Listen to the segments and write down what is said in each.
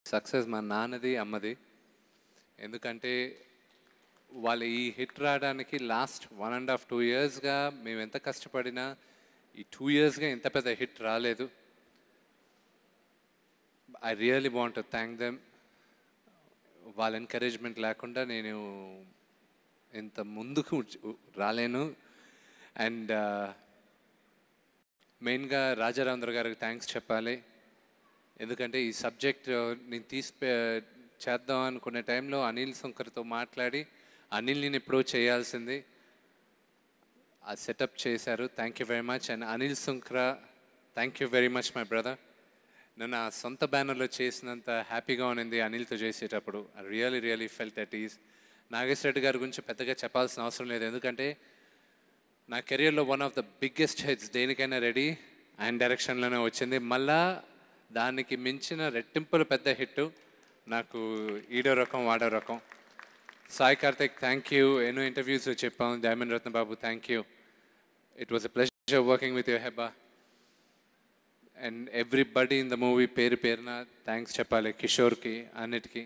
Success మా నాన్నది అమ్మది. ఎందుకంటే వాళ్ళు ఈ హిట్ రావడానికి లాస్ట్ 1.5 2 ఇయర్స్గా మేము ఎంత కష్టపడినా ఈ 2 ఇయర్స్గా ఇంత పెద్ద హిట్ రాలేదు. I really want to thank them. వాళ్ళ ఎంకరేజ్మెంట్ లేకుండా నేను ఇంత ముందుకు రాలేను. అండ్ మెయిన్గా రాజారాంధ్ర గారికి థ్యాంక్స్ చెప్పాలి. ఎందుకంటే ఈ సబ్జెక్ట్ నేను చేద్దాం అనుకునే టైంలో అనిల్ సుంకర్తో మాట్లాడి అనిల్ నేను ఎప్పుడో చేయాల్సింది ఆ సెటప్ చేశారు. Thank you very much. And Anil Sunkara, thank you very much my brother. నేను ఆ సొంత బ్యానర్లో చేసినంత హ్యాపీగా ఉన్నింది అనిల్తో చేసేటప్పుడు. I really felt at is. Nageswara Reddy గారి గురించి పెద్దగా చెప్పాల్సిన అవసరం లేదు. ఎందుకంటే నా కెరియర్లో one of the biggest hits దేనికైనా రెడీ ఆయన డైరెక్షన్లోనే వచ్చింది. మళ్ళా దానికి మించిన రెట్టింపులు పెద్ద హిట్ నాకు ఈడో రకం వాడో రకం. Sai Karthik thank you. ఎన్నో ఇంటర్వ్యూస్లో చెప్పాం. Diamond Ratna Babu thank you. It was a pleasure working with you Hebah. And everybody in the movie పేరు పేరున థ్యాంక్స్ చెప్పాలి. కిషోర్కి అన్నిటికీ.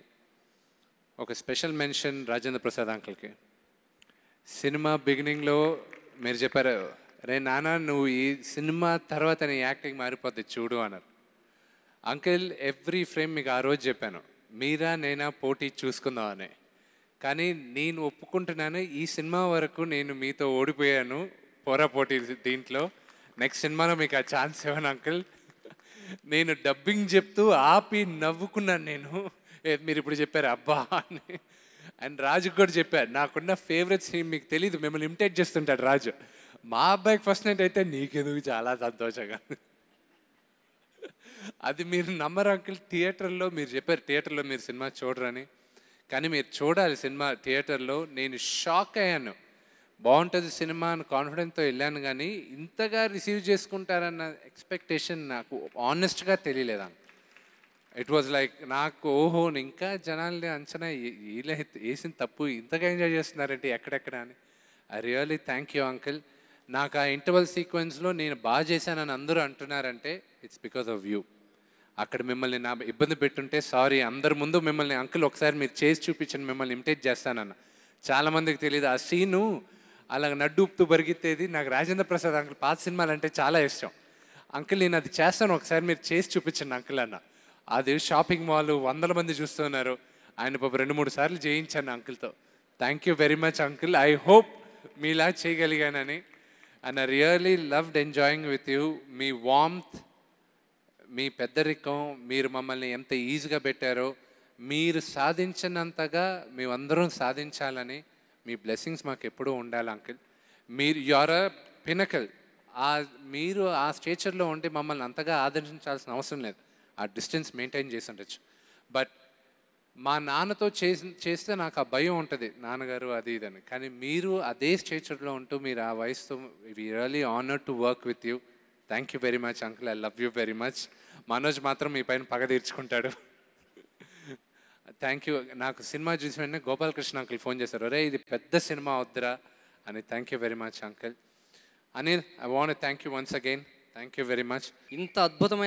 ఒక స్పెషల్ మెన్షన్ రాజేంద్ర ప్రసాద్ అంకుల్కి. సినిమా బిగినింగ్లో మీరు చెప్పారు, రే నాన్న నువ్వు ఈ సినిమా తర్వాత నీ యాక్టింగ్ మారిపోద్ది చూడు అన్నారు. అంకుల్ ఎవ్రీ ఫ్రేమ్ మీకు ఆ రోజు చెప్పాను, మీరా నేనా పోటీ చూసుకుందామని. కానీ నేను ఒప్పుకుంటున్నాను, ఈ సినిమా వరకు నేను మీతో ఓడిపోయాను పోరా పోటీ దీంట్లో. నెక్స్ట్ సినిమాలో మీకు ఆ ఛాన్స్ ఇవ్వను అంకుల్. నేను డబ్బింగ్ చెప్తూ ఆపి నవ్వుకున్నాను నేను. మీరు ఇప్పుడు చెప్పారు అబ్బా అని. అండ్ రాజుకు కూడా చెప్పారు, నాకున్న ఫేవరెట్ సీన్ మీకు తెలీదు, మిమ్మల్ని ఇమిటేట్ చేస్తుంటాడు రాజు. మా అబ్బాయికి ఫస్ట్ నైట్ అయితే నీకెందుకు చాలా సంతోషంగా. అది మీరు నమ్మరు అంకుల్. థియేటర్లో మీరు చెప్పారు థియేటర్లో మీరు సినిమా చూడరని, కానీ మీరు చూడాలి సినిమా థియేటర్లో. నేను షాక్ అయ్యాను. బాగుంటుంది సినిమా అని కాన్ఫిడెన్స్తో వెళ్ళాను, కానీ ఇంతగా రిసీవ్ చేసుకుంటారన్న ఎక్స్పెక్టేషన్ నాకు ఆనెస్ట్గా తెలియలేదు. ఇట్ వాజ్ లైక్ నాకు ఓహో ఇంకా జనాల్ని అంచనా ఇలా వేసిన తప్పు ఇంతగా ఎంజాయ్ చేస్తున్నారంటే ఎక్కడెక్కడ అని. I really thank you uncle. నాకు ఆ ఇంటర్వల్ సీక్వెన్స్లో నేను బాగా చేశానని అందరూ అంటున్నారంటే ఇట్స్ బికాస్ ఆఫ్ యూ. అక్కడ మిమ్మల్ని నా ఇబ్బంది పెట్టుంటే సారీ. అందరి ముందు మిమ్మల్ని అంకుల్ ఒకసారి మీరు చేసి చూపించండి, మిమ్మల్ని ఇమిటేట్ చేస్తానన్న. చాలామందికి తెలియదు ఆ సీను. అలా నడ్డూపుతూ పరిగెత్తేది నాకు రాజేంద్ర ప్రసాద్ అంకుల్ పాత సినిమాలు అంటే చాలా ఇష్టం. అంకుల్ నేను అది చేస్తాను, ఒకసారి మీరు చేసి చూపించండి అంకుల్ అన్న. అది షాపింగ్ మాల్ 100 మంది చూస్తున్నారు. ఆయన పాప 2-3 సార్లు చేయించాను అంకుల్తో. Thank you very much uncle. I hope మీలా చేయగలిగానని. And I really loved enjoying with you. మీ వార్మ్త్, మీ పెద్దరికం, మీరు మమ్మల్ని ఎంత ఈజీగా పెట్టారో, మీరు సాధించినంతగా మేమందరం సాధించాలని మీ బ్లెస్సింగ్స్ మాకు ఎప్పుడూ ఉండాలి అంకుల్. మీరు యువర్ అ పినకల్. మీరు ఆ స్టేచర్లో ఉండి మమ్మల్ని అంతగా ఆదరించాల్సిన అవసరం లేదు. ఆ డిస్టెన్స్ మెయింటైన్ చేసి ఉండొచ్చు. బట్ మా నాన్నతో చేస్తే నాకు ఆ భయం ఉంటుంది, నాన్నగారు అది ఇదని. కానీ మీరు అదే స్టేచర్లో ఉంటూ మీరు ఆ వయసుతో we really honoured to work with you. Thank you very much uncle. I love you very much. Manoj మాత్రం మీ పైన పగ తీర్చుకుంటాడు. Thank you. నాకు సినిమా చూసిన వెంటనే గోపాలకృష్ణ అంకుల్ ఫోన్ చేశారు, అరే ఇది పెద్ద సినిమా వద్దురా అని. Thank you very much uncle. Anil, I want thank you once again. Thank you very much. ఇంత అద్భుతమైన